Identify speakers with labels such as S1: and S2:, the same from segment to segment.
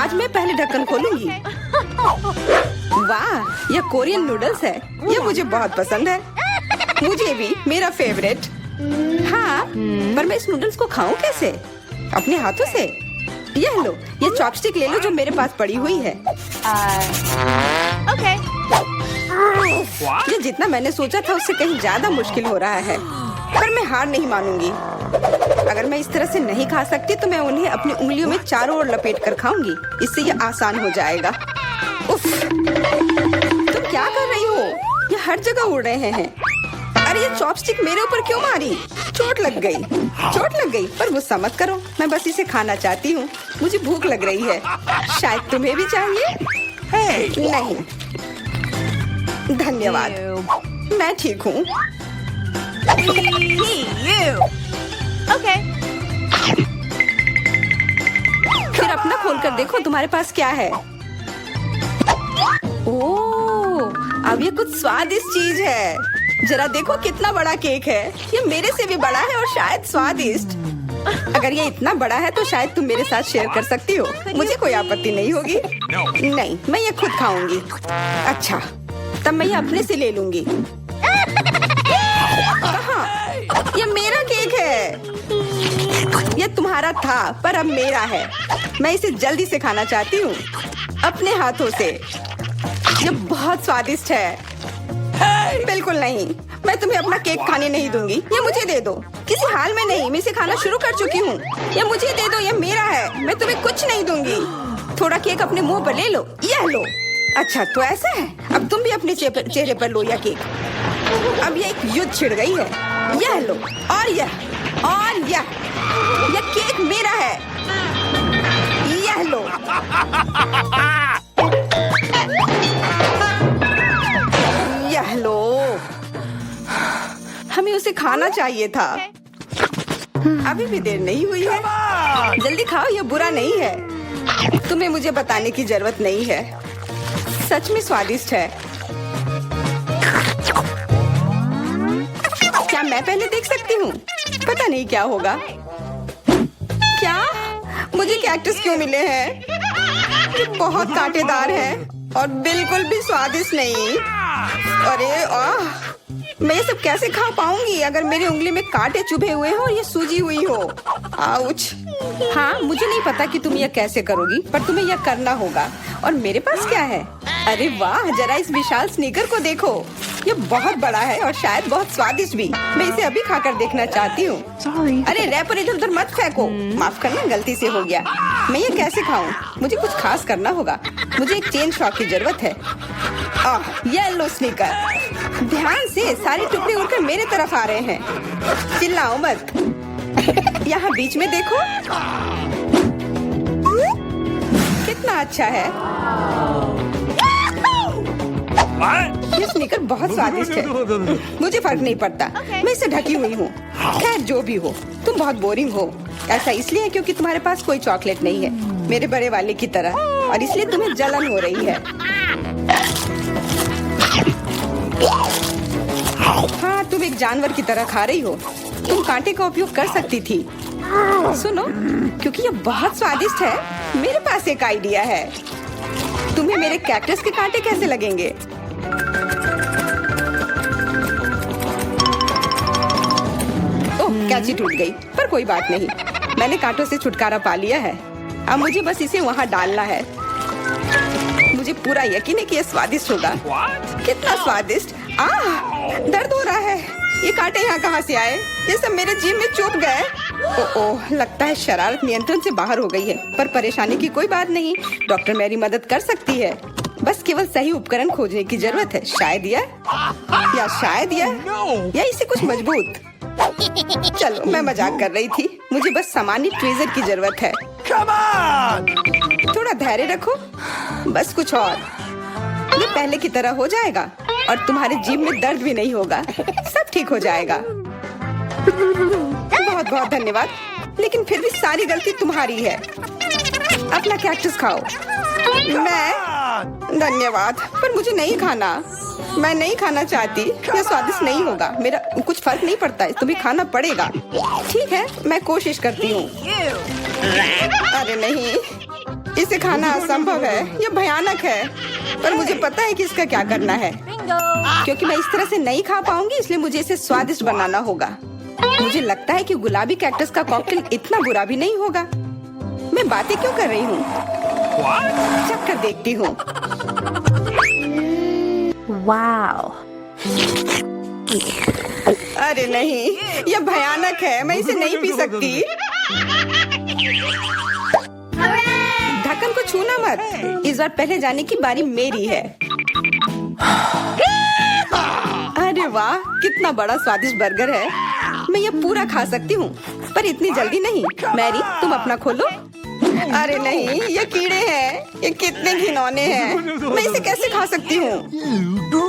S1: आज मैं पहले ढक्कन खोलूंगी। वाह, यह कोरियन नूडल्स है। यह मुझे बहुत पसंद है। मुझे भी, मेरा फेवरेट। हाँ, पर मैं इस नूडल्स को खाऊं कैसे? अपने हाथों से? यह लो, ये चॉपस्टिक ले लो जो मेरे पास पड़ी हुई है।
S2: ओके।
S1: ये जितना मैंने सोचा था उससे कहीं ज्यादा मुश्किल हो रहा है, पर मैं हार नहीं मानूंगी। अगर मैं इस तरह से नहीं खा सकती तो मैं उन्हें अपनी उंगलियों में चारों ओर लपेट कर खाऊंगी। इससे ये आसान हो जाएगा। उफ, तुम क्या कर रही हो? ये हर जगह उड़ रहे हैं। अरे ये चॉपस्टिक मेरे ऊपर क्यों मारी? चोट लग गई। चोट लग गई, पर गुस्सा मत करो। मैं बस इसे खाना चाहती हूँ। मुझे भूख लग रही है। शायद तुम्हें भी चाहिए? नहीं, धन्यवाद। मैं ठीक हूँ।
S2: ओके।
S1: फिर अपना खोल कर देखो तुम्हारे पास क्या है। ओह, अब ये कुछ स्वादिष्ट चीज है। जरा देखो कितना बड़ा केक है। ये मेरे से भी बड़ा है और शायद स्वादिष्ट। अगर ये इतना बड़ा है तो शायद तुम मेरे साथ शेयर कर सकती हो। मुझे कोई आपत्ति नहीं होगी। नहीं, मैं ये खुद खाऊंगी। अच्छा, तब मैं ये अपने से ले लूंगी। कहाँ? ये मेरा केक है। ये तुम्हारा था, पर अब मेरा है। मैं इसे जल्दी से खाना चाहती हूँ, अपने हाथों से। ये बहुत स्वादिष्ट है। बिल्कुल नहीं, मैं तुम्हें अपना केक खाने नहीं दूंगी। ये मुझे दे दो। किसी हाल में नहीं, मैं इसे खाना शुरू कर चुकी हूँ। ये मुझे दे दो, ये मेरा है। मैं तुम्हें कुछ नहीं दूंगी। थोड़ा केक अपने मुंह पर ले लो। यह लो। अच्छा, तो ऐसा है। अब तुम भी अपने चेहरे पर लो यह केक। अब ये एक युद्ध छिड़ गई है। यह लो, और यह केक मेरा है। यह लो। यह लो। हमें उसे खाना चाहिए था। अभी भी देर नहीं हुई है। जल्दी खाओ, यह बुरा नहीं है। तुम्हें मुझे बताने की जरूरत नहीं है। सच में स्वादिष्ट है। क्या मैं पहले देख सकती हूँ? पता नहीं क्या होगा। क्या मुझे कैक्टस क्यों मिले हैं? ये बहुत कांटेदार है और बिल्कुल भी स्वादिष्ट नहीं। अरे मैं ये सब कैसे खा पाऊंगी अगर मेरी उंगली में कांटे चुभे हुए हो और ये सूजी हुई हो। आउच। हाँ, मुझे नहीं पता कि तुम यह कैसे करोगी, पर तुम्हें यह करना होगा। और मेरे पास क्या है? अरे वाह, जरा इस विशाल स्नीकर को देखो। ये बहुत बड़ा है और शायद बहुत स्वादिष्ट भी। मैं इसे अभी खाकर देखना चाहती हूँ। अरे रैपर इधर उधर मत फेंको। माफ करना, गलती से हो गया। मैं ये कैसे खाऊं? मुझे कुछ खास करना होगा। मुझे एक चेन शॉक की जरूरत है। ये लो स्नीकर। ध्यान से, सारे टुकड़े उड़कर मेरे तरफ आ रहे हैं। चिल्लाओ मत। यहाँ बीच में देखो, कितना अच्छा है। ये स्नीकर बहुत स्वादिष्ट है। मुझे फर्क नहीं पड़ता। मैं इसे ढकी हुई हूँ। खैर, जो भी हो, तुम बहुत बोरिंग हो। ऐसा इसलिए है क्योंकि तुम्हारे पास कोई चॉकलेट नहीं है, मेरे बड़े वाले की तरह, और इसलिए तुम्हें जलन हो रही है। हाँ, तुम एक जानवर की तरह खा रही हो। तुम कांटे का उपयोग कर सकती थी। सुनो, क्योंकि ये बहुत स्वादिष्ट है, मेरे पास एक आइडिया है। तुम्हें मेरे कैक्टस के कांटे कैसे लगेंगे? ओह, कैंची टूट गई, पर कोई बात नहीं। मैंने कांटों से छुटकारा पा लिया है। अब मुझे बस इसे वहाँ डालना है। मुझे पूरा यकीन है कि ये स्वादिष्ट होगा। कितना स्वादिष्ट। दर्द हो रहा है। ये कांटे यहाँ कहाँ से आए? ये सब मेरे जीभ में चुभ गए। ओह, लगता है शरारत नियंत्रण से बाहर हो गई है, पर परेशानी की कोई बात नहीं। डॉक्टर मेरी मदद कर सकती है। बस केवल सही उपकरण खोजने की जरूरत है। शायद या इसे कुछ मजबूत। चलो, मैं मजाक कर रही थी। मुझे बस सामान्य ट्वीजर की जरूरत है। थोड़ा धैर्य रखो, बस कुछ और। ये पहले की तरह हो जाएगा और तुम्हारे जीभ में दर्द भी नहीं होगा। सब ठीक हो जाएगा। बहुत बहुत धन्यवाद, लेकिन फिर भी सारी गलती तुम्हारी है। अपना कैक्टस खाओ। मैं धन्यवाद, पर मुझे नहीं खाना। मैं नहीं खाना चाहती। यह स्वादिष्ट नहीं होगा। मेरा कुछ फर्क नहीं पड़ता, तुम्हें खाना पड़ेगा। ठीक है, मैं कोशिश करती हूँ। अरे नहीं, इसे खाना असंभव है, ये भयानक है। पर मुझे पता है कि इसका क्या करना है।
S2: Bingo.
S1: क्योंकि मैं इस तरह से नहीं खा पाऊंगी, इसलिए मुझे इसे स्वादिष्ट बनाना होगा। मुझे लगता है कि गुलाबी कैक्टस का कॉकटेल इतना बुरा भी नहीं होगा। मैं बातें क्यों कर रही हूँ? चख कर देखती हूँ।
S2: Wow.
S1: अरे नहीं, यह भयानक है, मैं इसे नहीं पी सकती। ढक्कन को छूना मत। इस बार पहले जाने की बारी मेरी है। अरे वाह, कितना बड़ा स्वादिष्ट बर्गर है। मैं ये पूरा खा सकती हूँ, पर इतनी जल्दी नहीं। मैरी, तुम अपना खोलो। अरे नहीं, ये कीड़े हैं। ये कितने घिनौने हैं। मैं इसे कैसे खा सकती हूँ?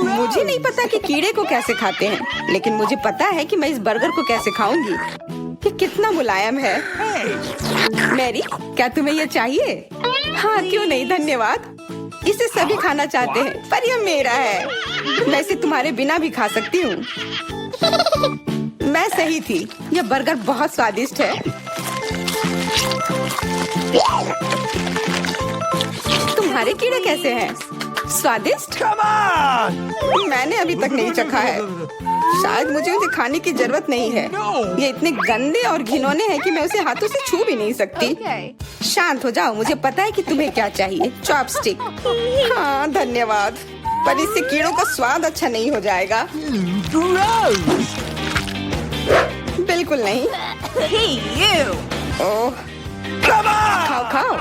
S1: मुझे नहीं पता कि कीड़े को कैसे खाते हैं, लेकिन मुझे पता है कि मैं इस बर्गर को कैसे खाऊंगी। ये कितना मुलायम है। मैरी, क्या तुम्हें ये चाहिए? हाँ, क्यों नहीं, धन्यवाद। इसे सभी खाना चाहते हैं, पर यह मेरा है। मैं इसे तुम्हारे बिना भी खा सकती हूँ। मैं सही थी, यह बर्गर बहुत स्वादिष्ट है। तुम्हारे कीड़े कैसे हैं? स्वादिष्ट? मैंने अभी तक नहीं चखा है। शायद मुझे उसे खाने की जरूरत नहीं है। ये इतने गंदे और घिनौने हैं कि मैं उसे हाथों से छू भी नहीं सकती।
S2: Okay.
S1: शांत हो जाओ, मुझे पता है कि तुम्हें क्या चाहिए। चॉपस्टिक। हाँ, धन्यवाद। पर इससे कीड़ों का स्वाद अच्छा नहीं हो जाएगा। बिल्कुल नहीं।
S2: Hey, you.
S1: ओह, खाओ खाओ।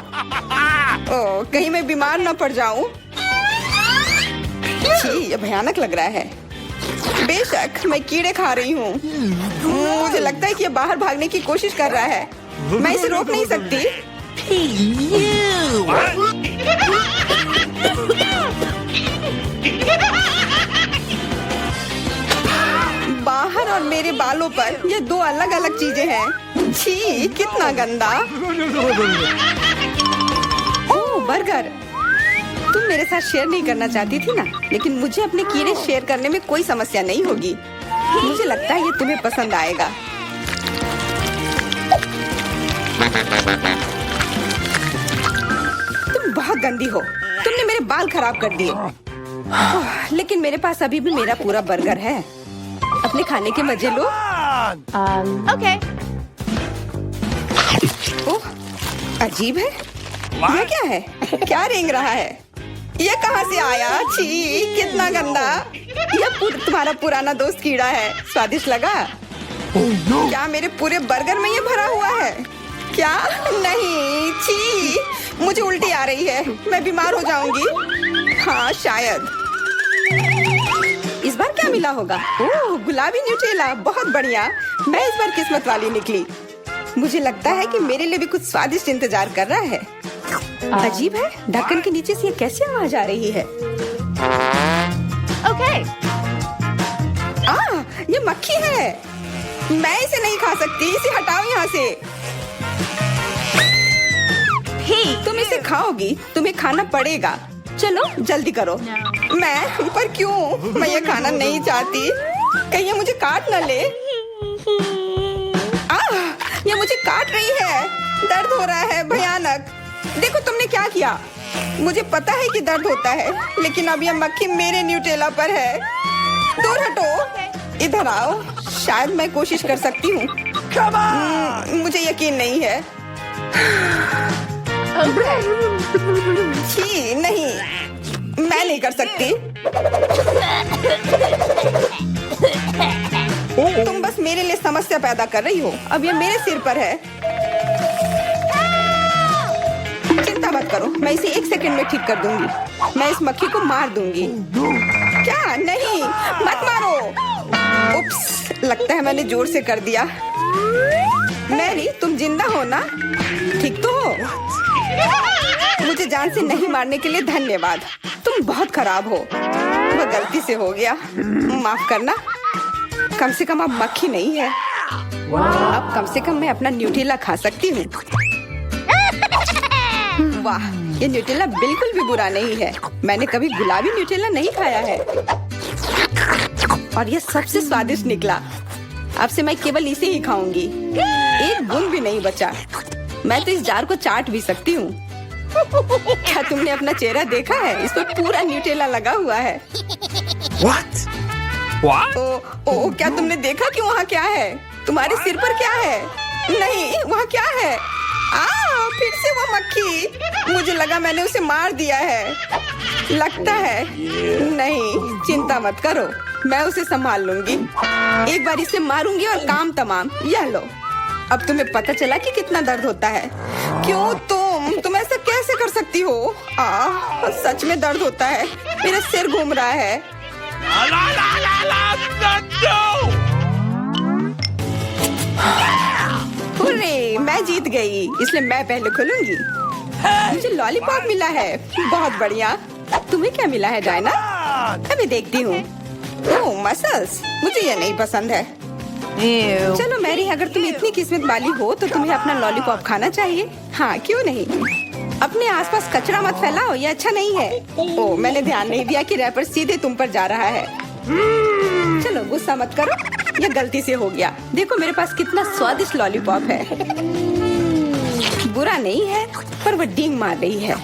S1: ओह, कहीं मैं बीमार न पड़ जाऊं। छी, ये भयानक लग रहा है। बेशक मैं कीड़े खा रही हूँ। मुझे लगता है कि ये बाहर भागने की कोशिश कर रहा है। मैं इसे रोक नहीं सकती।
S2: Hey, you.
S1: बाहर और मेरे बालों पर ये दो अलग अलग चीजें हैं। छी, कितना गंदा। ओह, बर्गर। तुम मेरे साथ शेयर नहीं करना चाहती थी ना, लेकिन मुझे अपने कीड़े शेयर करने में कोई समस्या नहीं होगी। मुझे लगता है ये तुम्हें पसंद आएगा। तुम बहुत गंदी हो। तुमने मेरे बाल खराब कर दिए। ओह, लेकिन मेरे पास अभी भी मेरा पूरा बर्गर है। अपने खाने के मजे लो।
S2: Okay.
S1: ओह, अजीब है। ये क्या है? क्या रेंग रहा है? ये कहाँ से आया? छी, कितना गंदा। यह तुम्हारा पुराना दोस्त कीड़ा है। स्वादिष्ट लगा? क्या मेरे पूरे बर्गर में ये भरा हुआ है? क्या? नहीं, छी, मुझे उल्टी आ रही है। मैं बीमार हो जाऊंगी। हाँ, शायद। इस बार क्या मिला होगा? ओह, गुलाबी न्यूटेला, बहुत बढ़िया। मैं इस बार किस्मत वाली निकली। मुझे लगता है कि मेरे लिए भी कुछ स्वादिष्ट इंतजार कर रहा है। अजीब है, ढक्कन के नीचे से ये कैसे आवाज आ रही है?
S2: Okay.
S1: ये मक्खी है। मैं इसे नहीं खा सकती। इसे हटाओ यहाँ से।
S2: Hey.
S1: तुम इसे खाओगी, तुम्हें खाना पड़ेगा। चलो जल्दी करो। मैं? पर क्यों? मैं ये खाना नहीं चाहती। कहीं ये मुझे काट न ले। ये मुझे काट रही है। दर्द हो रहा है, भयानक। देखो तुमने क्या किया। मुझे पता है कि दर्द होता है, लेकिन अब यह मक्खी मेरे न्यूटेला पर है। दूर हटो। इधर आओ। शायद मैं कोशिश कर सकती हूँ। मुझे यकीन नहीं है। छी, नहीं, मैं नहीं कर सकती। तुम बस मेरे लिए समस्या पैदा कर रही हो। अब ये मेरे सिर पर है। चिंता मत करो, मैं इसे 1 सेकंड में ठीक कर दूंगी। मैं इस मक्खी को मार दूंगी। क्या? नहीं, मत मारो। उप्स, लगता है मैंने जोर से कर दिया। मैरी, तुम जिंदा हो ना? ठीक तो हो? मुझे जान से नहीं मारने के लिए धन्यवाद। तुम बहुत खराब हो। वह गलती से हो गया, माफ करना। कम से कम अब मक्खी नहीं है। अब कम से कम मैं अपना न्यूटेला खा सकती हूँ। वाह, ये न्यूटेला बिल्कुल भी बुरा नहीं है। मैंने कभी गुलाबी न्यूटेला नहीं खाया है और ये सबसे स्वादिष्ट निकला। अब से मैं केवल इसे ही खाऊंगी। एक बूंद भी नहीं बचा। मैं तो इस जार को चाट भी सकती हूँ। क्या तुमने अपना चेहरा देखा है? इस पर पूरा न्यूटेला लगा हुआ है।
S3: What? What?
S1: ओ, क्या तुमने देखा कि वहाँ क्या है? तुम्हारे सिर पर क्या है? नहीं, वहाँ क्या है? फिर से वो मक्खी। मुझे लगा मैंने उसे मार दिया है। लगता है नहीं, चिंता मत करो, मैं उसे संभाल लूंगी। एक बार इसे मारूंगी और काम तमाम। यह लो, अब तुम्हें पता चला कि कितना दर्द होता है। क्यों तुम ऐसा कैसे कर सकती हो? सच में दर्द होता है। मेरा सिर घूम रहा है। हुर्रे, मैं जीत गई, इसलिए मैं पहले खोलूंगी। मुझे लॉलीपॉप मिला है, बहुत बढ़िया। तुम्हें क्या मिला है डायना? अभी देखती हूँ। ओह, मसल्स, मुझे ये नहीं पसंद है।
S2: Ew.
S1: चलो मैरी, अगर तुम इतनी किस्मत वाली हो तो तुम्हें अपना लॉलीपॉप खाना चाहिए। हाँ, क्यों नहीं। अपने आसपास कचरा मत फैलाओ, ये अच्छा नहीं है। ओह, मैंने ध्यान नहीं दिया कि रैपर सीधे तुम पर जा रहा है। चलो गुस्सा मत करो, ये गलती से हो गया। देखो मेरे पास कितना स्वादिष्ट लॉलीपॉप है। बुरा नहीं है, पर वो डींग मार रही है।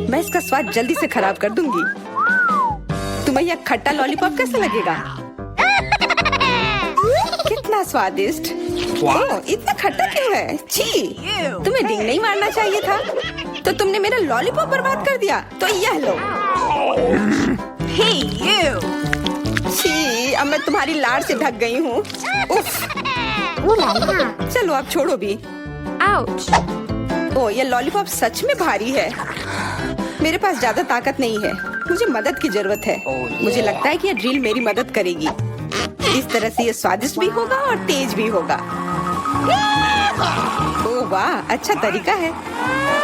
S1: मैं इसका स्वाद जल्दी से खराब कर दूंगी। तुम्हें यह खट्टा लॉलीपॉप कैसा लगेगा? कितना स्वादिष्ट। ओह, इतना खट्टा क्यों है? छी, तुम्हें डींग नहीं मारना चाहिए था। तो तुमने मेरा लॉलीपॉप बर्बाद कर दिया। तो यह लो।
S2: Hey, you.
S1: छी, अब मैं तुम्हारी लाड़ से ढक गई हूँ। उफ। चलो अब छोड़ो भी।
S2: Ouch.
S1: ओह, ये लॉलीपॉप सच में भारी है। मेरे पास ज्यादा ताकत नहीं है, मुझे मदद की जरूरत है। मुझे लगता है कि ये ड्रिल मेरी मदद करेगी। इस तरह से ये स्वादिष्ट भी होगा और तेज भी होगा। ओह वाह, अच्छा तरीका है।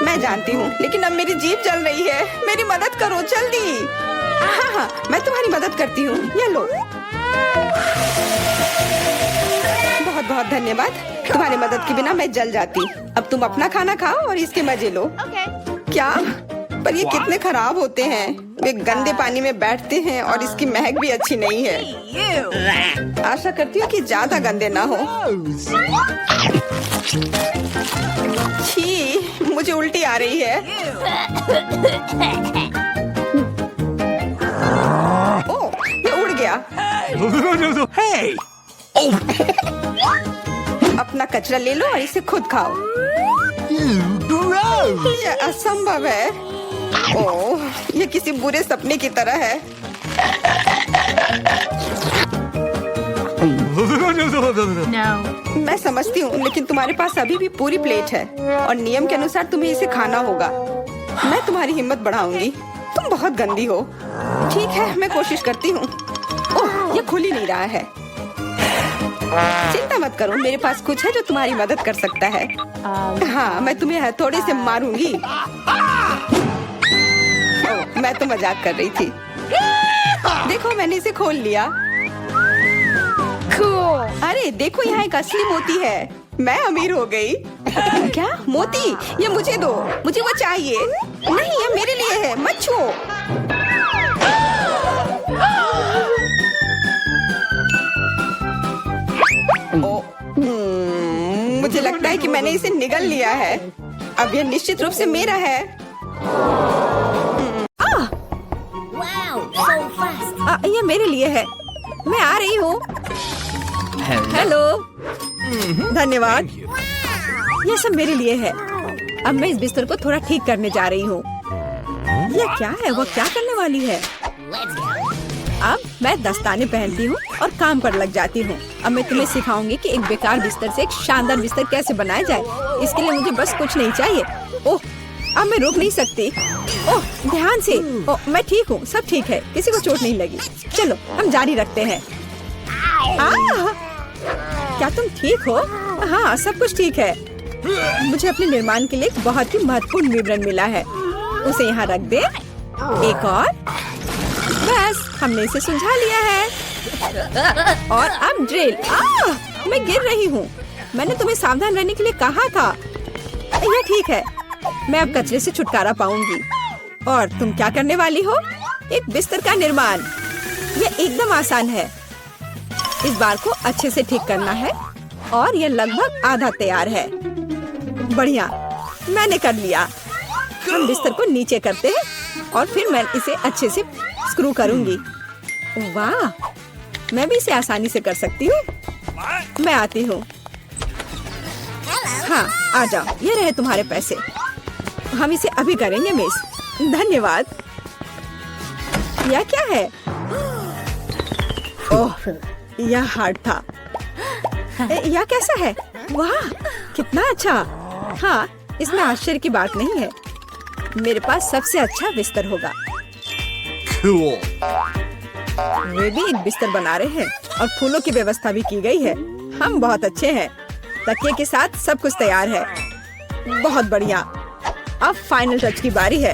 S1: मैं जानती हूँ, लेकिन अब मेरी जीभ जल रही है। मेरी मदद करो जल्दी। हाँ, मैं तुम्हारी मदद करती हूँ। ये लो। बहुत बहुत धन्यवाद। तुम्हारी मदद के बिना मैं जल जाती। अब तुम अपना खाना खाओ और इसके मजे लो।
S2: Okay.
S1: क्या? पर ये कितने खराब होते हैं। वे गंदे पानी में बैठते हैं और इसकी महक भी अच्छी नहीं है।
S2: Hey, you.
S1: आशा करती हूँ कि ज्यादा गंदे ना हो। छी, मुझे उल्टी आ रही है। ओह, ये उड़ गया।
S3: Hey!
S1: अपना कचरा ले लो और इसे खुद खाओ।
S3: Gross!
S1: ये असंभव है। ओह, ये किसी बुरे सपने की तरह है।
S2: No.
S1: मैं समझती हूँ, लेकिन तुम्हारे पास अभी भी पूरी प्लेट है और नियम के अनुसार तुम्हें इसे खाना होगा। मैं तुम्हारी हिम्मत बढ़ाऊंगी। तुम बहुत गंदी हो। ठीक है, मैं कोशिश करती हूँ। ओह, ये खुल ही नहीं रहा है। चिंता मत करो, मेरे पास कुछ है जो तुम्हारी मदद कर सकता है। हाँ, मैं तुम्हें हथौड़े से मारूंगी। ओह, मैं तो मजाक कर रही थी। देखो, मैंने इसे खोल लिया।
S2: Cool.
S1: अरे देखो, यहाँ एक असली मोती है। मैं अमीर हो गई। क्या मोती? ये मुझे दो, मुझे वो चाहिए। नहीं, ये मेरे लिए है, मत छुओ। मुझे लगता है कि मैंने इसे निगल लिया है। अब यह निश्चित रूप से मेरा है। ये मेरे लिए है। मैं आ रही हूँ। हेलो, धन्यवाद। ये सब मेरे लिए है। अब मैं इस बिस्तर को थोड़ा ठीक करने जा रही हूँ। ये क्या है? वो क्या करने वाली है? अब मैं दस्ताने पहनती हूँ और काम पर लग जाती हूँ। अब मैं तुम्हें सिखाऊंगी कि एक बेकार बिस्तर से एक शानदार बिस्तर कैसे बनाया जाए। इसके लिए मुझे बस कुछ नहीं चाहिए। ओह, अब मैं रुक नहीं सकती। ओह, ध्यान से। ओह, मैं ठीक हूँ, सब ठीक है, किसी को चोट नहीं लगी। चलो हम जारी रखते हैं। क्या तुम ठीक हो? हाँ, सब कुछ ठीक है। मुझे अपने निर्माण के लिए एक बहुत ही महत्वपूर्ण विवरण मिला है। उसे यहाँ रख दे। एक और। बस, हमने इसे सुलझा लिया है। और अब ड्रिल। मैं गिर रही हूँ। मैंने तुम्हें सावधान रहने के लिए कहा था। यह ठीक है, मैं अब कचरे से छुटकारा पाऊंगी। और तुम क्या करने वाली हो? एक बिस्तर का निर्माण। यह एकदम आसान है। इस बार को अच्छे से ठीक करना है। और ये लगभग आधा तैयार है। बढ़िया, मैंने कर लिया। हम बिस्तर को नीचे करते हैं और फिर मैं इसे अच्छे से स्क्रू करूंगी। वाह, मैं भी इसे आसानी से कर सकती हूँ। मैं आती हूँ। हाँ, आ जाओ, ये रहे तुम्हारे पैसे। हम इसे अभी करेंगे मिस। धन्यवाद। यह क्या है? ओह, यह हार्ड था। यह कैसा है? वाह, कितना अच्छा। हाँ, इसमें आश्चर्य की बात नहीं है। मेरे पास सबसे अच्छा बिस्तर होगा।
S3: Cool.
S1: वे भी एक बिस्तर बना रहे हैं और फूलों की व्यवस्था भी की गई है। हम बहुत अच्छे हैं। तकिए के साथ सब कुछ तैयार है। बहुत बढ़िया। अब फाइनल टच की बारी है।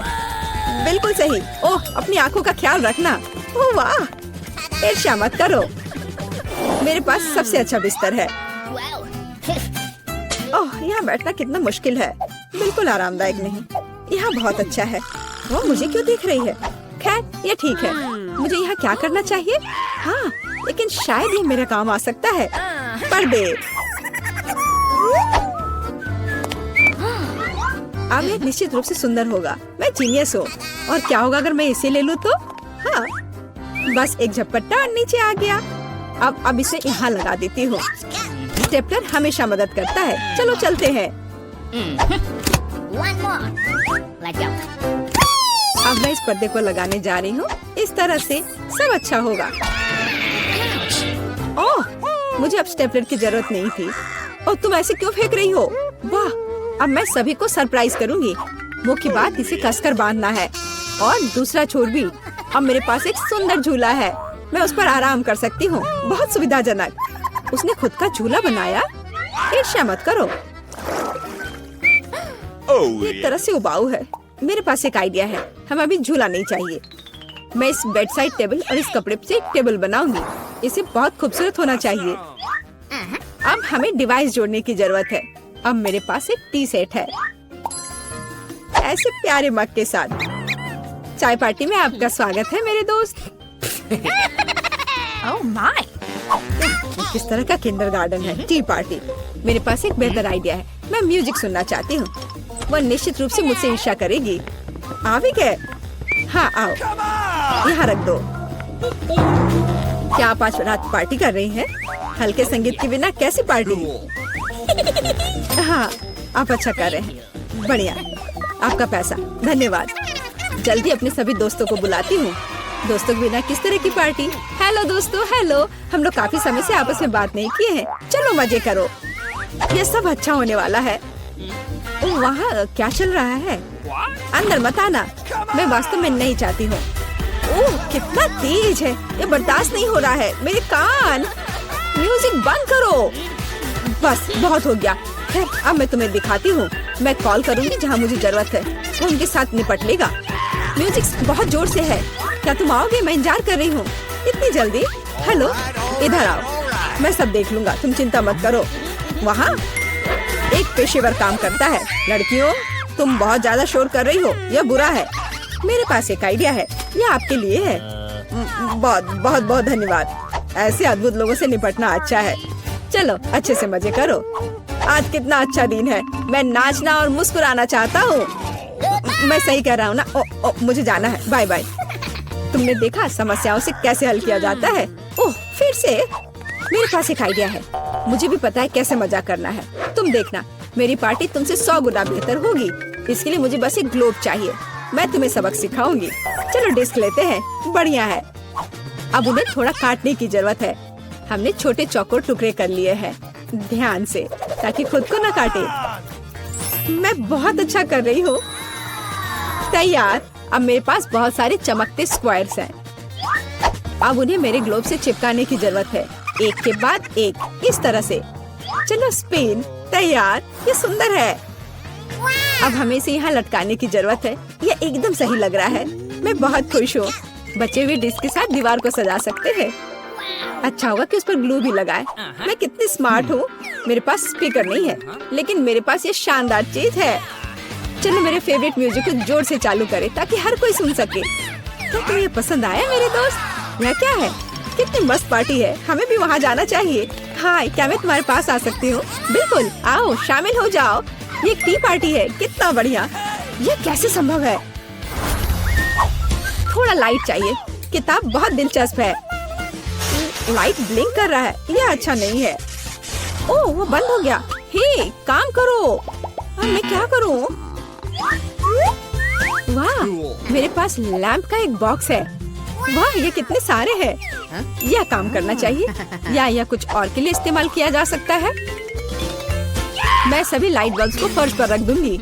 S1: बिल्कुल सही। ओह, अपनी आंखों का ख्याल रखना। ओह वाह, ईर्ष्या मत करो। मेरे पास सबसे अच्छा बिस्तर है। ओह, यहाँ बैठना कितना मुश्किल है। बिल्कुल आरामदायक नहीं। यहाँ बहुत अच्छा है। वो मुझे क्यों देख रही है? खैर, ये ठीक है। मुझे यहाँ क्या करना चाहिए? हाँ, लेकिन शायद ये मेरा काम आ सकता है। पर्दे। अब ये निश्चित रूप से सुंदर होगा। मैं जीनियस हूँ। और क्या होगा अगर मैं इसे ले लूँ तो? हाँ, बस एक झपट्टा और नीचे आ गया। अब इसे यहाँ लगा देती हूँ। स्टेपलर हमेशा मदद करता है। चलो चलते हैं।
S4: One more. Let's go.
S1: अब मैं इस पर्दे को लगाने जा रही हूँ। इस तरह से सब अच्छा होगा। ओह, मुझे अब स्टेपलर की जरूरत नहीं थी। और तुम ऐसे क्यों फेंक रही हो? वाह, अब मैं सभी को सरप्राइज करूंगी। मुख्य बात इसे कसकर बांधना है और दूसरा छोर भी। अब मेरे पास एक सुंदर झूला है। मैं उस पर आराम कर सकती हूँ। बहुत सुविधाजनक। उसने खुद का झूला बनाया। ईर्ष्या मत करो। एक तरह से उबाऊ है। मेरे पास एक आइडिया है। हमें अभी झूला नहीं चाहिए। मैं इस बेड साइड टेबल और इस कपड़े से एक टेबल बनाऊंगी। इसे बहुत खूबसूरत होना चाहिए। अब हमें डिवाइस जोड़ने की जरूरत है। अब मेरे पास एक टी सेट है, ऐसे प्यारे मग के साथ। चाय पार्टी में आपका स्वागत है मेरे दोस्त।
S2: Oh my!
S1: किस तरह का किंडरगार्टन है टी पार्टी। मेरे पास एक बेहतर आइडिया है। मैं म्यूजिक सुनना चाहती हूँ। वह निश्चित रूप से मुझसे ईर्ष्या करेगी। आ भी गए? हाँ, आओ, यहाँ रख दो। क्या आप आज रात पार्टी कर रही हैं? हल्के संगीत के बिना कैसी पार्टी? हाँ, आप अच्छा कर रहे हैं। बढ़िया, आपका पैसा। धन्यवाद। जल्दी अपने सभी दोस्तों को बुलाती हूँ। दोस्तों के बिना किस तरह की पार्टी? हेलो दोस्तों, हेलो। हम लोग काफी समय से आपस में बात नहीं किए हैं। चलो मजे करो। ये सब अच्छा होने वाला है। ओह, वहाँ क्या चल रहा है? अंदर मत आना। मैं वास्तव में नहीं चाहती हूँ। ओह, कितना तेज है। ये बर्दाश्त नहीं हो रहा है। मेरे कान। म्यूजिक बंद करो। बस, बहुत हो गया। खैर, अब मैं तुम्हें दिखाती हूँ। मैं कॉल करूँगी जहाँ मुझे जरूरत है। वो उनके साथ निपट लेगा। म्यूजिक बहुत जोर से है। क्या तुम आओगे? मैं इंतजार कर रही हूँ। इतनी जल्दी? हेलो, इधर आओ। मैं सब देख लूंगा, तुम चिंता मत करो। वहाँ एक पेशेवर काम करता है। लड़कियों, तुम बहुत ज्यादा शोर कर रही हो। यह बुरा है। मेरे पास एक आइडिया है। यह आपके लिए है। बहुत बहुत बहुत धन्यवाद। ऐसे अद्भुत लोगों से निपटना अच्छा है। चलो अच्छे से मजे करो। आज कितना अच्छा दिन है। मैं नाचना और मुस्कुराना चाहता हूँ। मैं सही कह रहा हूँ ना? मुझे जाना है। Bye bye. तुमने देखा समस्याओं से कैसे हल किया जाता है? ओह, फिर से? मेरे पास एक आइडिया है। मुझे भी पता है कैसे मजाक करना है। तुम देखना, मेरी पार्टी तुमसे 100 गुना बेहतर होगी। इसके लिए मुझे बस एक ग्लोब चाहिए। मैं तुम्हें सबक सिखाऊंगी। चलो डिस्क लेते हैं। बढ़िया है। अब उन्हें थोड़ा काटने की जरूरत है। हमने छोटे चौकोर टुकड़े कर लिए हैं, ध्यान से, ताकि खुद को न काटे। मैं बहुत अच्छा कर रही हूँ। तैयार। अब मेरे पास बहुत सारे चमकते स्क्वायर्स हैं। अब उन्हें मेरे ग्लोब से चिपकाने की जरूरत है, एक के बाद एक, इस तरह से। चलो स्पिन। तैयार। ये सुंदर है। अब हमें इसे यहाँ लटकाने की जरूरत है। यह एकदम सही लग रहा है। मैं बहुत खुश हूँ। बचे हुए डिस्क के साथ दीवार को सजा सकते हैं। अच्छा होगा कि उस पर ग्लू भी लगाए। मैं कितनी स्मार्ट हूँ। मेरे पास स्पीकर नहीं है, लेकिन मेरे पास ये शानदार चीज है। चलो मेरे फेवरेट म्यूजिक को जोर से चालू करें ताकि हर कोई सुन सके। क्या तुम्हें ये पसंद आया मेरे दोस्त? यह क्या है? कितनी मस्त पार्टी है। हमें भी वहाँ जाना चाहिए। हाय, क्या मैं तुम्हारे पास आ सकती हूँ? बिल्कुल, आओ शामिल हो जाओ। ये एक टी पार्टी है, कितना बढ़िया। ये कैसे संभव है? थोड़ा लाइट चाहिए। किताब बहुत दिलचस्प है। लाइट ब्लिंक कर रहा है, ये अच्छा नहीं है। ओह, वो बंद हो गया। हे, काम करो। अब मैं क्या करूँ? वाह, मेरे पास लैंप का एक बॉक्स है। वाह, ये कितने सारे हैं। यह काम करना चाहिए या कुछ और के लिए इस्तेमाल किया जा सकता है। मैं सभी लाइट बल्ब्स को फर्श पर रख दूंगी।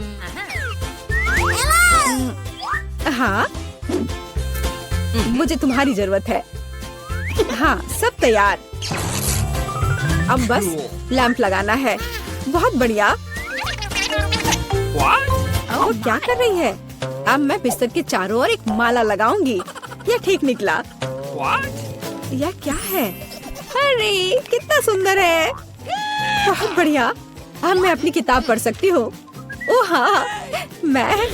S1: हाँ, मुझे तुम्हारी जरूरत है। हाँ, सब तैयार। अब बस लैंप लगाना है। बहुत बढ़िया। वो क्या कर रही है? अब मैं बिस्तर के चारों ओर एक माला लगाऊंगी। यह ठीक निकला। यह क्या है? अरे, कितना सुंदर है। बहुत बढ़िया। अब मैं अपनी किताब पढ़ सकती हूँ। ओह हाँ, मैं।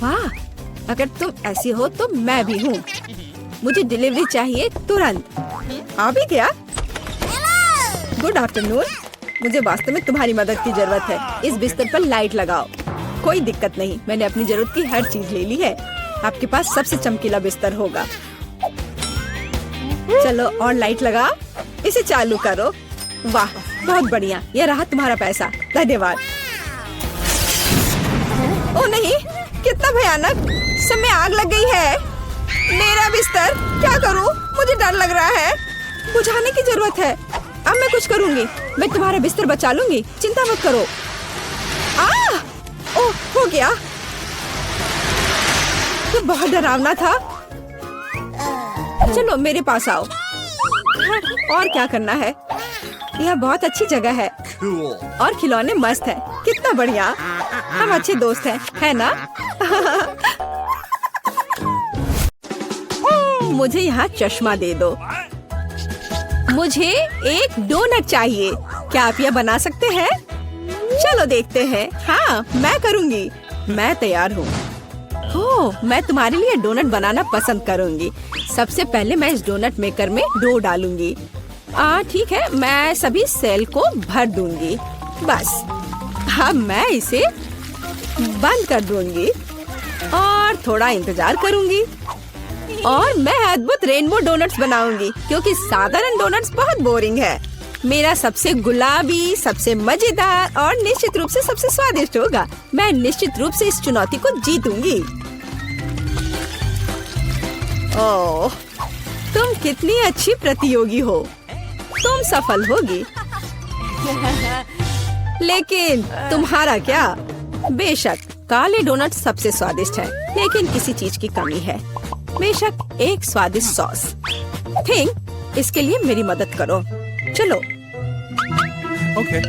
S1: वाह, अगर तुम ऐसी हो तो मैं भी हूँ। मुझे डिलीवरी चाहिए तुरंत। आ भी गया। Good afternoon. मुझे वास्तव में तुम्हारी मदद की जरूरत है। इस बिस्तर पर लाइट लगाओ। कोई दिक्कत नहीं, मैंने अपनी जरूरत की हर चीज ले ली है। आपके पास सबसे चमकीला बिस्तर होगा। चलो और लाइट लगाओ। इसे चालू करो। वाह, बहुत बढ़िया। यह रहा तुम्हारा पैसा। धन्यवाद। ओ नहीं, कितना भयानक। सब में आग लग गई है। मेरा बिस्तर, क्या करूं? मुझे डर लग रहा है। बुझाने की जरूरत है। अब मैं कुछ करूंगी। मैं तुम्हारा बिस्तर बचा लूंगी, चिंता मत करो। ओह, हो गया। ये बहुत डरावना था। चलो मेरे पास आओ। और क्या करना है? यह बहुत अच्छी जगह है।
S3: Cool.
S1: और खिलौने मस्त हैं। कितना बढ़िया। हम अच्छे दोस्त हैं, है ना? मुझे यहाँ चश्मा दे दो। मुझे एक डोनट चाहिए। क्या आप यह बना सकते हैं? चलो देखते हैं। हाँ, मैं करूँगी। मैं तैयार हूँ। ओह, मैं तुम्हारे लिए डोनट बनाना पसंद करूँगी। सबसे पहले मैं इस डोनट मेकर में डो डालूंगी। ठीक है, मैं सभी सेल को भर दूंगी। बस अब मैं इसे बंद कर दूंगी और थोड़ा इंतजार करूंगी। और मैं अद्भुत रेनबो डोनट्स बनाऊंगी, क्योंकि साधारण डोनट्स बहुत बोरिंग है। मेरा सबसे गुलाबी, सबसे मजेदार और निश्चित रूप से सबसे स्वादिष्ट होगा। मैं निश्चित रूप से इस चुनौती को जीतूंगी। ओह, तुम कितनी अच्छी प्रतियोगी हो। तुम सफल होगी। लेकिन तुम्हारा क्या? बेशक काले डोनट सबसे स्वादिष्ट है, लेकिन किसी चीज की कमी है। बेशक एक स्वादिष्ट सॉस। थिंक, इसके लिए मेरी मदद करो। चलो।
S3: Okay.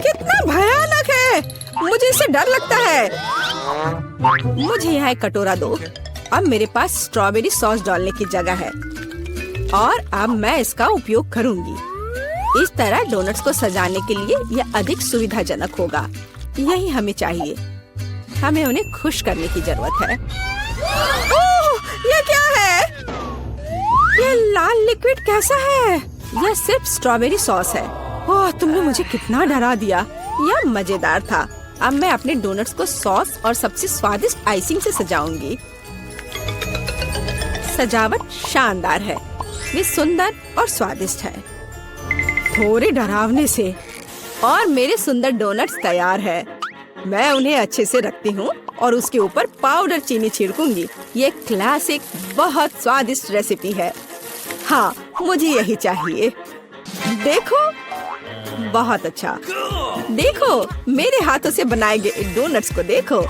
S1: कितना भयानक है। मुझे इससे डर लगता है। मुझे यहाँ एक कटोरा दो। अब मेरे पास स्ट्रॉबेरी सॉस डालने की जगह है और अब मैं इसका उपयोग करूंगी। इस तरह डोनट्स को सजाने के लिए यह अधिक सुविधाजनक होगा। यही हमें चाहिए। हमें उन्हें खुश करने की जरूरत है। ओह, यह क्या है? यह लाल लिक्विड कैसा है? यह सिर्फ स्ट्रॉबेरी सॉस है। ओह, तुमने मुझे कितना डरा दिया। यह मजेदार था। अब मैं अपने डोनट्स को सॉस और सबसे स्वादिष्ट आइसिंग से सजाऊंगी। सजावट शानदार है। वे सुंदर और स्वादिष्ट है। थोड़े डरावने से। और मेरे सुंदर डोनट्स तैयार है। मैं उन्हें अच्छे से रखती हूँ और उसके ऊपर पाउडर चीनी छिड़कूंगी। ये क्लासिक बहुत स्वादिष्ट रेसिपी है। हाँ, मुझे यही चाहिए। देखो, बहुत अच्छा। देखो, मेरे हाथों से बनाए गए डोनट्स को देखो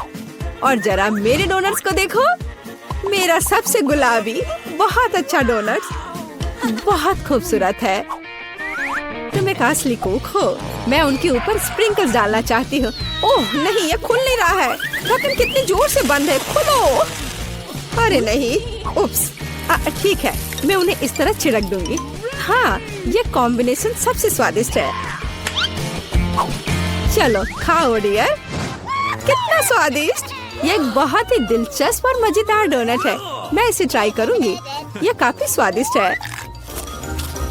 S1: और जरा मेरे डोनट्स को देखो। मेरा सबसे गुलाबी बहुत अच्छा डोनट्स बहुत खूबसूरत है। तुम एक असली कुक हो। मैं उनके ऊपर स्प्रिंकल्स डालना चाहती हूँ। ओह नहीं, ये खुल नहीं रहा है। ढक्कन कितनी जोर से बंद है। खोलो। अरे नहीं, उप्स। ठीक है, मैं उन्हें इस तरह छिड़क दूंगी। हाँ, ये कॉम्बिनेशन सबसे स्वादिष्ट है। चलो खाओ डियर। कितना स्वादिष्ट। ये एक बहुत ही दिलचस्प और मजेदार डोनट है। मैं इसे ट्राई करूंगी। ये काफी स्वादिष्ट है।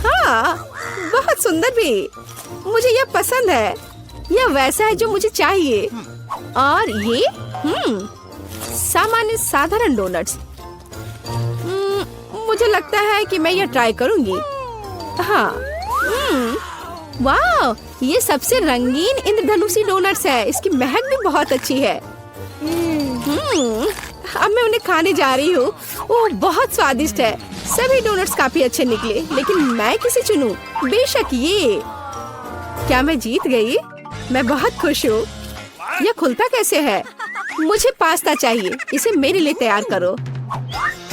S1: हाँ, बहुत सुंदर भी। मुझे यह पसंद है। यह वैसा है जो मुझे चाहिए। और ये सामान्य साधारण डोनट्स। मुझे लगता है कि मैं यह ट्राई करूंगी। हाँ, वाह, ये सबसे रंगीन इंद्रधनुषी डोनट्स है। इसकी महक भी बहुत अच्छी है। अब मैं उन्हें खाने जा रही हूँ। वो बहुत स्वादिष्ट है। सभी डोनट्स काफी अच्छे निकले, लेकिन मैं किसे चुनूं? बेशक ये। क्या मैं जीत गई? मैं बहुत खुश हूँ। यह खुलता कैसे है? मुझे पास्ता चाहिए। इसे मेरे लिए तैयार करो।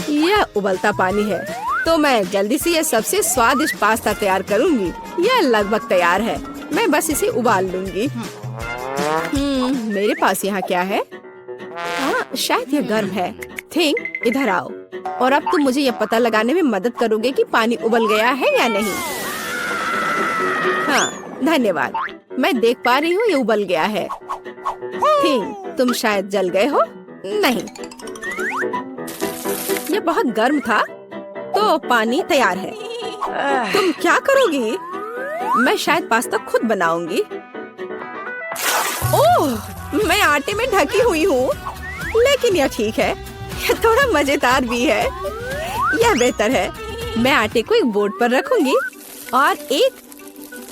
S1: यह उबलता पानी है, तो मैं जल्दी से यह सबसे स्वादिष्ट पास्ता तैयार करूंगी। यह लगभग तैयार है। मैं बस इसे उबाल लूंगी। मेरे पास यहाँ क्या है? हाँ, शायद यह गर्म है। थिंक, इधर आओ। और अब तुम मुझे यह पता लगाने में मदद करोगे कि पानी उबल गया है या नहीं। हाँ, धन्यवाद। मैं देख पा रही हूँ ये उबल गया है। थिंक, तुम शायद जल गए हो। नहीं, ये बहुत गर्म था, तो पानी तैयार है। तुम क्या करोगी? मैं शायद पास्ता खुद बनाऊंगी। ओह, मैं आटे में ढकी हुई हूँ, लेकिन यह ठीक है। यह थोड़ा मजेदार भी है। यह बेहतर है। मैं आटे को एक बोर्ड पर रखूंगी और एक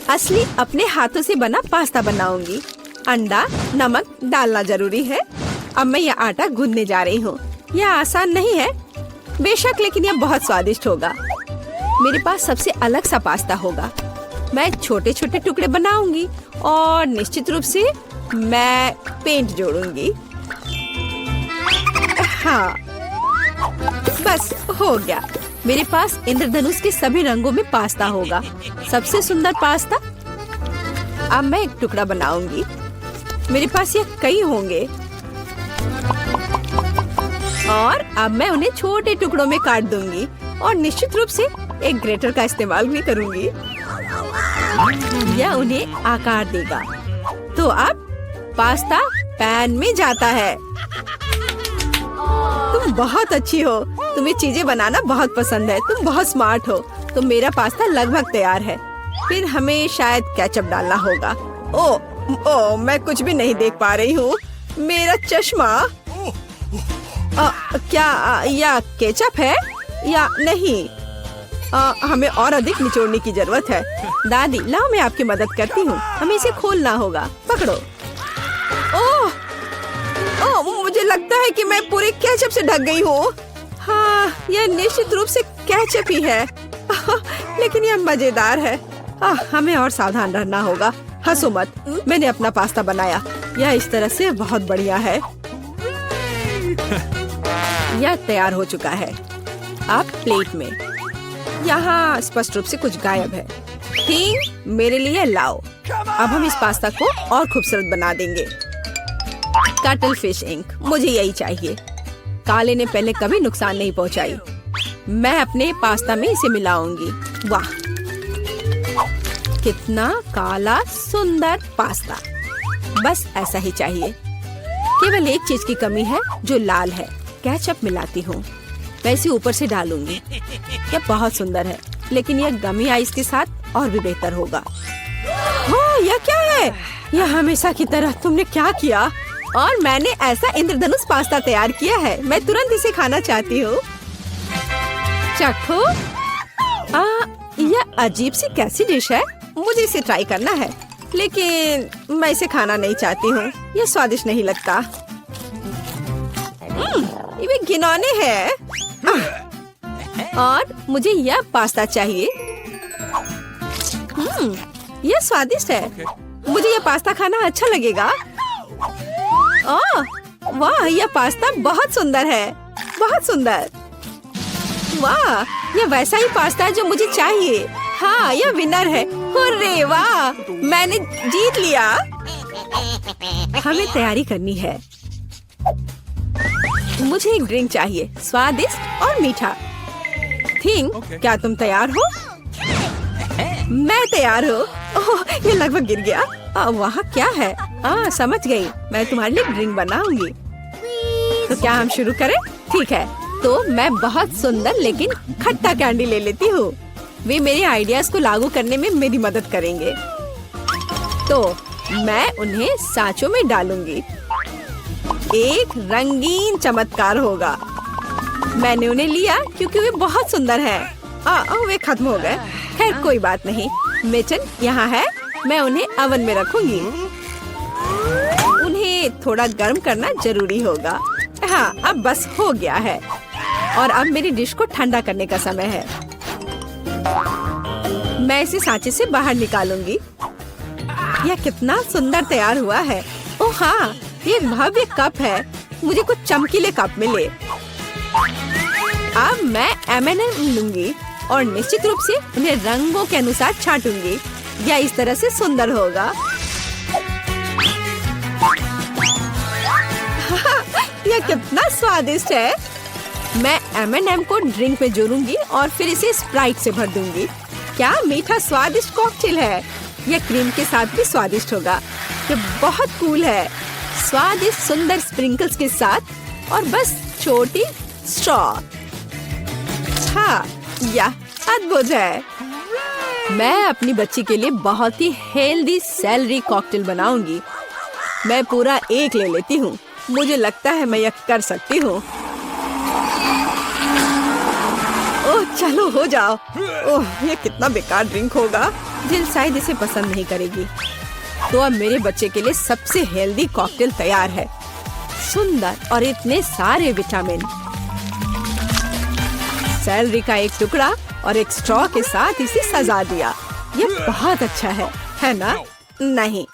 S1: असली अपने हाथों से बना पास्ता बनाऊंगी। अंडा, नमक डालना जरूरी है। अब मैं यह आटा गूंदने जा रही हूँ। यह आसान नहीं है बेशक, लेकिन यह बहुत स्वादिष्ट होगा। मेरे पास सबसे अलग सा पास्ता होगा। मैं छोटे छोटे टुकड़े बनाऊंगी और निश्चित रूप से मैं पेंट जोड़ूंगी। हाँ, बस हो गया। मेरे पास इंद्रधनुष के सभी रंगों में पास्ता होगा। सबसे सुंदर पास्ता। अब मैं एक टुकड़ा बनाऊंगी। मेरे पास ये कई होंगे और अब मैं उन्हें छोटे टुकड़ों में काट दूंगी और निश्चित रूप से एक ग्रेटर का इस्तेमाल भी करूंगी। यह उन्हें आकार देगा। तो अब पास्ता पैन में जाता है। तुम बहुत अच्छी हो। तुम्हें चीजें बनाना बहुत पसंद है। तुम बहुत स्मार्ट हो। तो मेरा पास्ता लगभग तैयार है। फिर हमें शायद केचप डालना होगा। ओ, मैं कुछ भी नहीं देख पा रही हूँ। मेरा चश्मा। क्या यह केचप है या नहीं? हमें और अधिक निचोड़ने की जरूरत है। दादी, लाओ मैं आपकी मदद करती हूँ। हमें इसे खोलना होगा। पकड़ो। ओह, मुझे लगता है कि मैं पूरे केचप से ढक गई हूँ। हाँ, यह निश्चित रूप से केचप ही है। लेकिन यह मजेदार है। हमें और सावधान रहना होगा। हंसो मत, मैंने अपना पास्ता बनाया। यह इस तरह से बहुत बढ़िया है। यह तैयार हो चुका है। अब प्लेट में। यहाँ स्पष्ट रूप से कुछ गायब है। ठीक, मेरे लिए लाओ। अब हम इस पास्ता को और खूबसूरत बना देंगे। कटल फिश इंक, मुझे यही चाहिए। काले ने पहले कभी नुकसान नहीं पहुंचाई। मैं अपने पास्ता में इसे मिलाऊंगी। वाह, कितना काला सुंदर पास्ता। बस ऐसा ही चाहिए। केवल एक चीज की कमी है जो लाल है। केचप मिलाती हूँ। मैं इसे ऊपर से डालूंगी। यह बहुत सुंदर है, लेकिन यह गमी आइस के साथ और भी बेहतर होगा। हाँ, यह क्या है? यह हमेशा की तरह तुमने क्या किया? और मैंने ऐसा इंद्रधनुष पास्ता तैयार किया है। मैं तुरंत इसे खाना चाहती हूँ। चखो। यह अजीब सी कैसी डिश है? मुझे इसे ट्राई करना है, लेकिन मैं इसे खाना नहीं चाहती हूँ। यह स्वादिष्ट नहीं लगता। ये घिनौने है। और मुझे यह पास्ता चाहिए। यह स्वादिष्ट है। मुझे यह पास्ता खाना अच्छा लगेगा। वाह, यह पास्ता बहुत सुंदर है। बहुत सुंदर। वाह, यह वैसा ही पास्ता है जो मुझे चाहिए। हाँ, यह विनर है। हुर्रे, वाह, मैंने जीत लिया। हमें तैयारी करनी है। मुझे एक ड्रिंक चाहिए, स्वादिष्ट और मीठा। थिंक, क्या तुम तैयार हो? मैं तैयार हूँ। ओह, ये लगभग गिर गया। वहाँ क्या है? समझ गई। मैं तुम्हारे लिए ड्रिंक बनाऊंगी। तो क्या हम शुरू करें? ठीक है, तो मैं बहुत सुंदर लेकिन खट्टा कैंडी ले लेती हूँ। वे मेरे आइडियाज को लागू करने में मेरी मदद करेंगे। तो मैं उन्हें सांचों में डालूंगी। एक रंगीन चमत्कार होगा। मैंने उन्हें लिया क्योंकि वे बहुत सुंदर हैं। वे खत्म हो गए। खैर कोई बात नहीं। मेचन यहाँ है, मैं उन्हें ओवन में रखूंगी। उन्हें थोड़ा गर्म करना जरूरी होगा। हाँ, अब बस हो गया है और अब मेरी डिश को ठंडा करने का समय है। मैं इसे सांचे से बाहर निकालूंगी। यह कितना सुंदर तैयार हुआ है। ओह हाँ, ये एक भव्य कप है। मुझे कुछ चमकीले कप मिले। अब मैं M&M लूंगी और निश्चित रूप से उन्हें रंगों के अनुसार छांटूंगी। यह इस तरह से सुंदर होगा। यह कितना स्वादिष्ट है। मैं M&M को ड्रिंक में जोड़ूंगी और फिर इसे स्प्राइट से भर दूंगी। क्या मीठा स्वादिष्ट कॉकटेल है। यह क्रीम के साथ भी स्वादिष्ट होगा। यह बहुत कूल है। स्वादिष्ट सुंदर स्प्रिंकल्स के साथ और बस छोटी स्ट्रॉ। हाँ, यह अद्भुत है। मैं अपनी बच्ची के लिए बहुत ही हेल्दी सेलरी कॉकटेल बनाऊंगी। मैं पूरा एक ले लेती हूँ। मुझे लगता है मैं यह कर सकती हूँ। ओह चलो हो जाओ। ओह ये कितना बेकार ड्रिंक होगा। जिल शायद इसे पसंद नहीं करेगी। तो अब मेरे बच्चे के लिए सबसे हेल्दी कॉकटेल तैयार है। सुंदर और इतने सारे विटामिन। सेलरी का एक टुकड़ा और एक स्ट्रॉ के साथ इसे सजा दिया। ये बहुत अच्छा है ना? नहीं,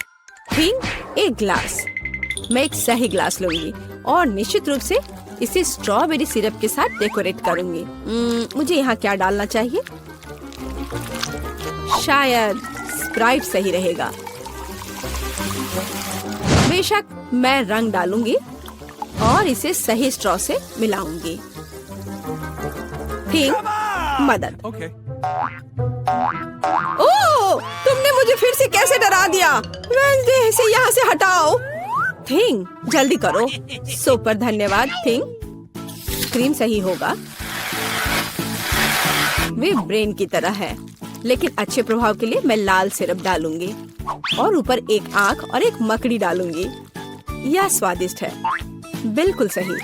S1: थिंग एक ग्लास। मैं एक सही ग्लास लूंगी और निश्चित रूप से इसे स्ट्रॉबेरी सिरप के साथ डेकोरेट करूंगी। मुझे यहाँ क्या डालना चाहिए? शायद स्प्राइट सही रहेगा। बेशक मैं रंग डालूंगी और इसे सही स्ट्रॉ से मिलाऊंगी। ठीक, मदद।
S3: Okay.
S1: ओह, तुमने मुझे फिर से कैसे डरा दिया? वेंसडे इसे यहाँ से हटाओ। थिंग, जल्दी करो। सुपर धन्यवाद थिंग। क्रीम सही होगा। वे ब्रेन की तरह है, लेकिन अच्छे प्रभाव के लिए मैं लाल सिरप डालूंगी और ऊपर एक आंख और एक मकड़ी डालूंगी। यह स्वादिष्ट है। बिल्कुल सही।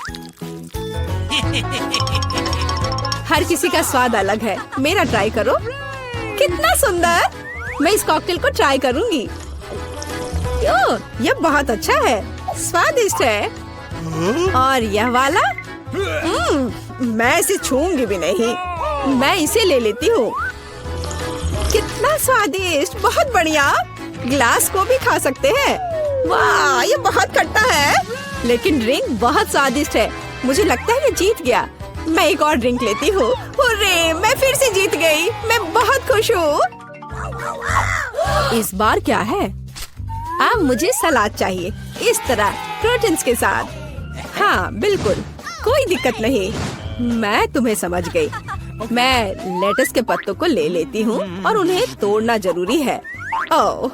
S1: हर किसी का स्वाद अलग है। मेरा ट्राई करो। कितना सुंदर। मैं इस कॉकटेल को ट्राई करूंगी। यह बहुत अच्छा है। स्वादिष्ट है। और यह वाला मैं इसे छूंगी भी नहीं। मैं इसे ले लेती हूँ। कितना स्वादिष्ट। बहुत बढ़िया। ग्लास को भी खा सकते हैं। वाह, ये बहुत खट्टा है, लेकिन ड्रिंक बहुत स्वादिष्ट है। मुझे लगता है ये जीत गया। मैं एक और ड्रिंक लेती हूँ। हुर्रे, मैं फिर से जीत गई। मैं बहुत खुश हूँ। इस बार क्या है? अब मुझे सलाद चाहिए, इस तरह प्रोटीन्स के साथ। हाँ बिल्कुल, कोई दिक्कत नहीं। मैं तुम्हें समझ गई। मैं लेटस के पत्तों को ले लेती हूँ और उन्हें तोड़ना जरूरी है। ओह,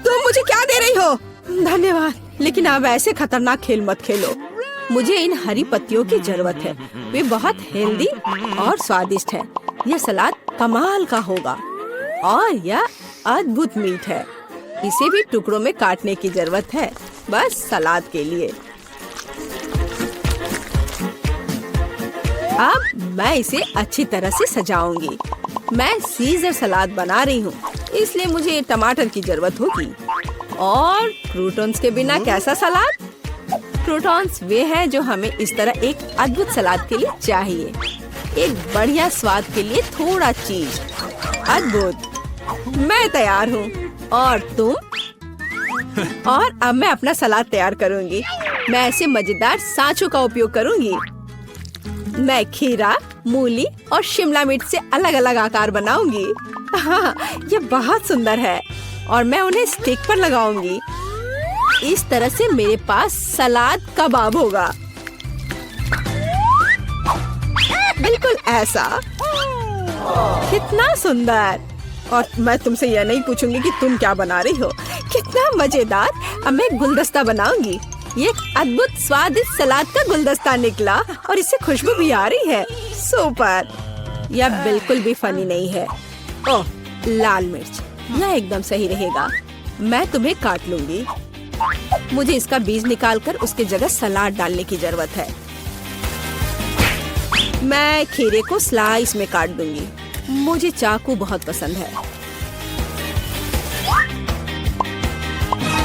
S1: तुम मुझे क्या दे रही हो? धन्यवाद, लेकिन अब ऐसे खतरनाक खेल मत खेलो। मुझे इन हरी पत्तियों की जरूरत है। वे बहुत हेल्दी और स्वादिष्ट है। यह सलाद कमाल का होगा और यह अद्भुत मीठ है। इसे भी टुकड़ों में काटने की जरूरत है, बस सलाद के लिए। अब मैं इसे अच्छी तरह से सजाऊंगी। मैं सीजर सलाद बना रही हूँ, इसलिए मुझे टमाटर की जरूरत होगी। और क्रूटॉन्स के बिना कैसा सलाद? क्रूटॉन्स वे हैं जो हमें इस तरह एक अद्भुत सलाद के लिए चाहिए। एक बढ़िया स्वाद के लिए थोड़ा चीज। अद्भुत। मैं तैयार हूँ। और तुम? और अब मैं अपना सलाद तैयार करूँगी। मैं ऐसे मजेदार सांचों का उपयोग करूँगी। मैं खीरा, मूली और शिमला मिर्च से अलग अलग आकार बनाऊंगी। हाँ, ये बहुत सुंदर है और मैं उन्हें स्टिक पर लगाऊंगी। इस तरह से मेरे पास सलाद कबाब होगा। बिल्कुल ऐसा। कितना सुंदर। और मैं तुमसे यह नहीं पूछूंगी कि तुम क्या बना रही हो। कितना मजेदार। अब मैं गुलदस्ता बनाऊंगी। ये एक अद्भुत स्वादिष्ट सलाद का गुलदस्ता निकला और इससे खुशबू भी आ रही है। सुपर। यह बिल्कुल भी फनी नहीं है। ओह, लाल मिर्च, यह एकदम सही रहेगा। मैं तुम्हें काट लूंगी। मुझे इसका बीज निकालकर उसके जगह सलाद डालने की जरूरत है। मैं खीरे को स्लाइस में काट दूंगी। मुझे चाकू बहुत पसंद है।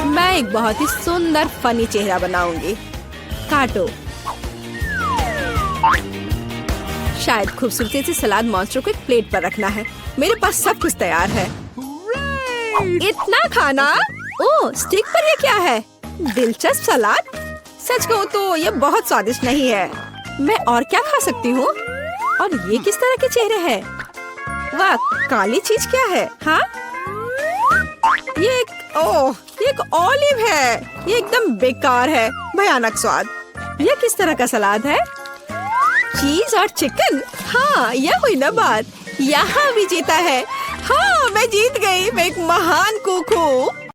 S1: मैं एक बहुत ही सुंदर फनी चेहरा बनाऊंगी। काटो। शायद खूबसूरती से सलाद मॉन्स्टर को एक प्लेट पर रखना है। मेरे पास सब कुछ तैयार है। इतना खाना? ओह, स्टिक पर ये क्या है? दिलचस्प सलाद। सच कहूँ तो ये बहुत स्वादिष्ट नहीं है। मैं और क्या खा सकती हूँ? और ये किस तरह के चेहरे हैं? वाह, काली चीज क्या है? हाँ, ये एक ऑलिव है। ये एकदम बेकार है। भयानक स्वाद। ये किस तरह का सलाद है? चीज और चिकन। हाँ, यह हुई ना बात। यहाँ भी जीता है। हाँ, मैं जीत गई। मैं एक महान कुक हूँ।